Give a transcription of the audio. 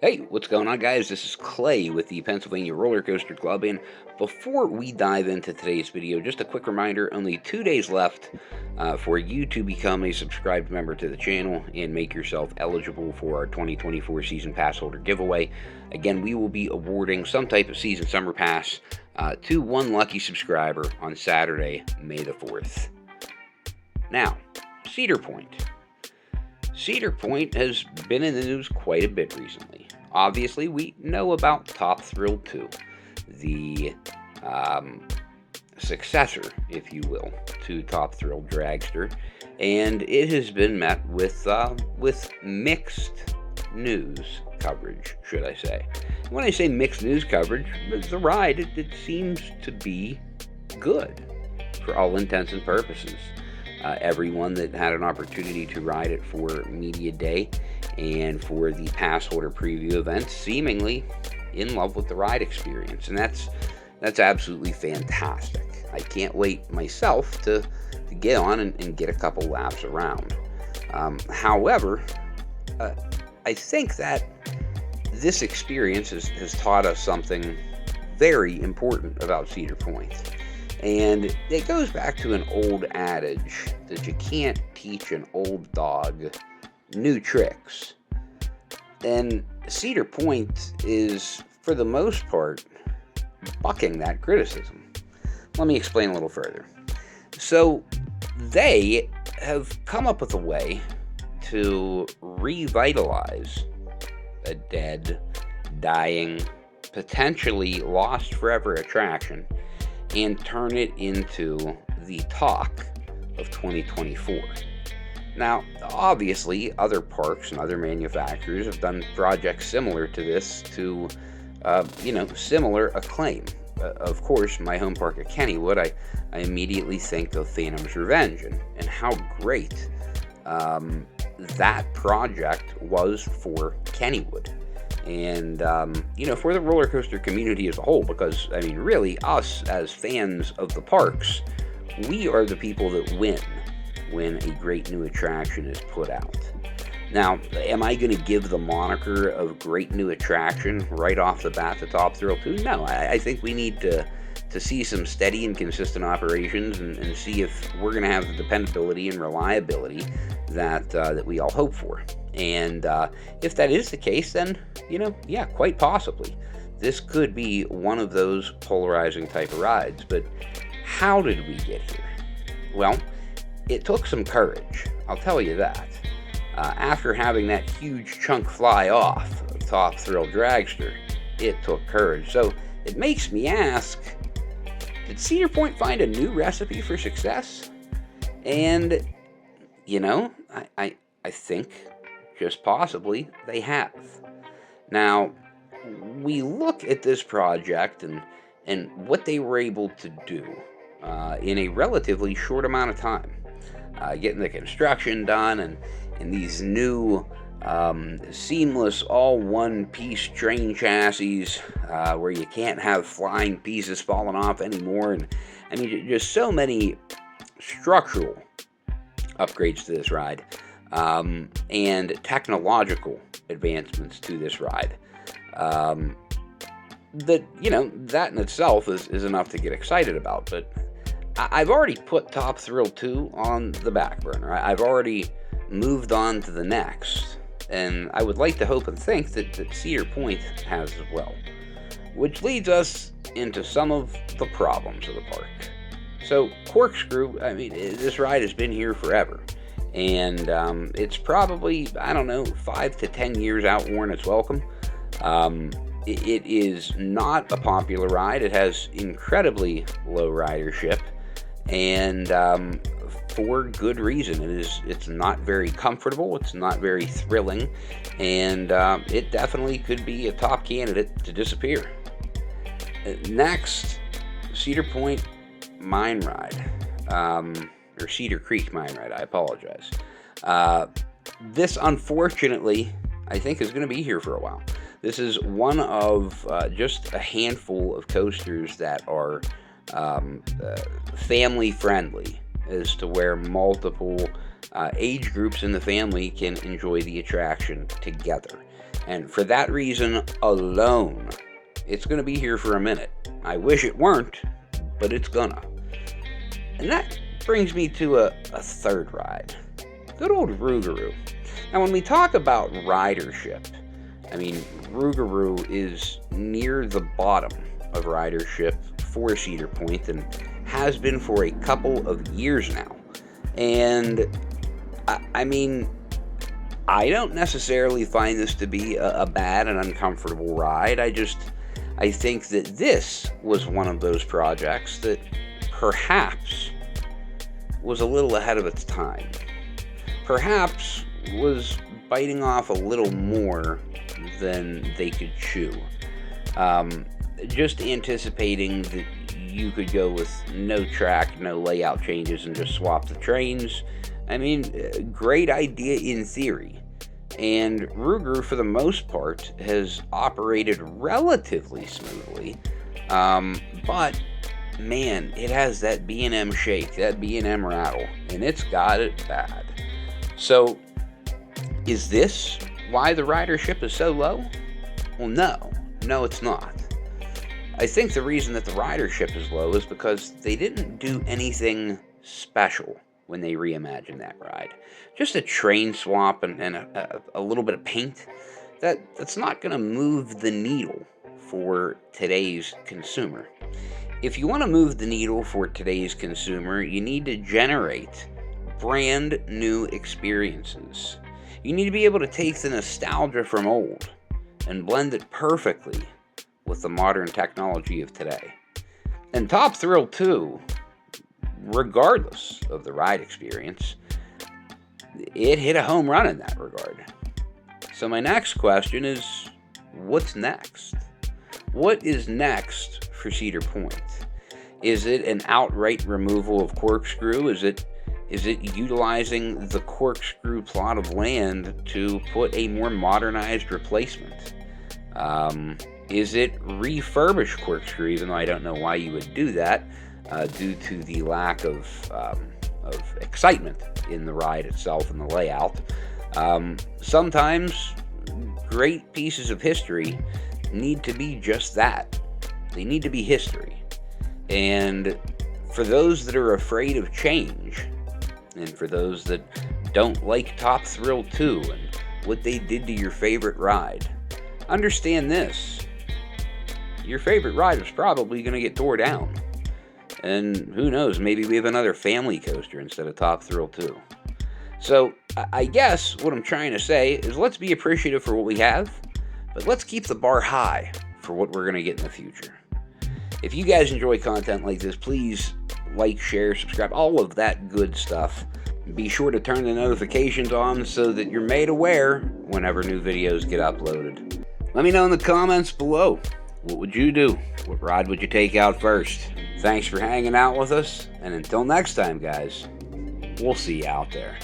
Hey, what's going on, guys? This is Clay with the Pennsylvania Roller Coaster Club, and before we dive into today's video, just a quick reminder, only 2 days left for you to become a subscribed member to the channel and make yourself eligible for our 2024 Season Pass Holder giveaway. Again, we will be awarding some type of Season Summer Pass to one lucky subscriber on Saturday, May the 4th. Now, Cedar Point. Cedar Point has been in the news quite a bit recently. Obviously, we know about Top Thrill 2, the successor, if you will, to Top Thrill Dragster, and it has been met with mixed news coverage, should I say. When I say mixed news coverage, the ride, it seems to be good for all intents and purposes. Everyone that had an opportunity to ride it for Media Day and for the pass holder preview event seemingly in love with the ride experience, and that's absolutely fantastic. I can't wait myself to get on and get a couple laps around. However, I think that this experience has taught us something very important about Cedar Point. And it goes back to an old adage that you can't teach an old dog new tricks. And Cedar Point is, for the most part, bucking that criticism. Let me explain a little further. So, they have come up with a way to revitalize a dead, dying, potentially lost forever attraction and turn it into the talk of 2024. Now, obviously, other parks and other manufacturers have done projects similar to this to, similar acclaim. Of course, my home park at Kennywood, I immediately think of Phantom's Revenge and how great that project was for Kennywood. And, for the roller coaster community as a whole, because, I mean, really, us as fans of the parks, we are the people that win when a great new attraction is put out. Now, am I going to give the moniker of great new attraction right off the bat to Top Thrill 2? No, I think we need to see some steady and consistent operations and see if we're going to have the dependability and reliability that we all hope for. And if that is the case, then, quite possibly, this could be one of those polarizing type of rides. But how did we get here? Well, it took some courage, I'll tell you that. After having that huge chunk fly off of Top Thrill Dragster, it took courage. So it makes me ask, did Cedar Point find a new recipe for success? And, I think just possibly they have. Now, we look at this project and what they were able to do in a relatively short amount of time. Getting the construction done and these new seamless all one-piece train chassis where you can't have flying pieces falling off anymore. And I mean, just so many structural upgrades to this ride. And technological advancements to this ride. That in itself is enough to get excited about. But I've already put Top Thrill 2 on the back burner. I've already moved on to the next. And I would like to hope and think that Cedar Point has as well. Which leads us into some of the problems of the park. So, Cork Grw, I mean, this ride has been here forever. And it's probably, 5 to 10 years outworn its welcome. It is not a popular ride. It has incredibly low ridership, and for good reason. It's not very comfortable. It's not very thrilling, and it definitely could be a top candidate to disappear. Next, Cedar Point Mine Ride. Or Cedar Creek Mine Ride, I apologize. This, unfortunately, I think is going to be here for a while. This is one of just a handful of coasters that are family-friendly, as to where multiple age groups in the family can enjoy the attraction together. And for that reason alone, it's going to be here for a minute. I wish it weren't, but it's gonna. And that brings me to a third ride. Good old Rougarou. Now, when we talk about ridership, I mean, Rougarou is near the bottom of ridership for Cedar Point and has been for a couple of years now. And, I mean, I don't necessarily find this to be a bad and uncomfortable ride. I think that this was one of those projects that perhaps was a little ahead of its time. Perhaps was biting off a little more than they could chew. Just anticipating that you could go with no track, no layout changes, and just swap the trains. I mean, great idea in theory. And Rougarou, for the most part, has operated relatively smoothly. But, man, it has that B&M shake, that B&M rattle, and it's got it bad. So, is this why the ridership is so low? Well, no, it's not. I think the reason that the ridership is low is because they didn't do anything special when they reimagined that ride. Just a train swap and a little bit of paint, that's not going to move the needle for today's consumer. If you want to move the needle for today's consumer, you need to generate brand new experiences. You need to be able to take the nostalgia from old and blend it perfectly with the modern technology of today. And Top Thrill 2, regardless of the ride experience, it hit a home run in that regard. So my next question is, what's next? What is next for Cedar Point? Is it an outright removal of Cork Grw? Is it utilizing the Cork Grw plot of land to put a more modernized replacement? Is it refurbish Cork Grw, even though I don't know why you would do that, due to the lack of excitement in the ride itself and the layout. Sometimes great pieces of history need to be just that. They need to be history. And for those that are afraid of change, and for those that don't like Top Thrill 2 and what they did to your favorite ride, understand this. Your favorite ride was probably going to get tore down. And who knows, maybe we have another family coaster instead of Top Thrill 2. So, I guess what I'm trying to say is let's be appreciative for what we have, but let's keep the bar high for what we're going to get in the future. If you guys enjoy content like this, please like, share, subscribe, all of that good stuff. Be sure to turn the notifications on so that you're made aware whenever new videos get uploaded. Let me know in the comments below. What would you do? What ride would you take out first? Thanks for hanging out with us, and until next time, guys, we'll see you out there.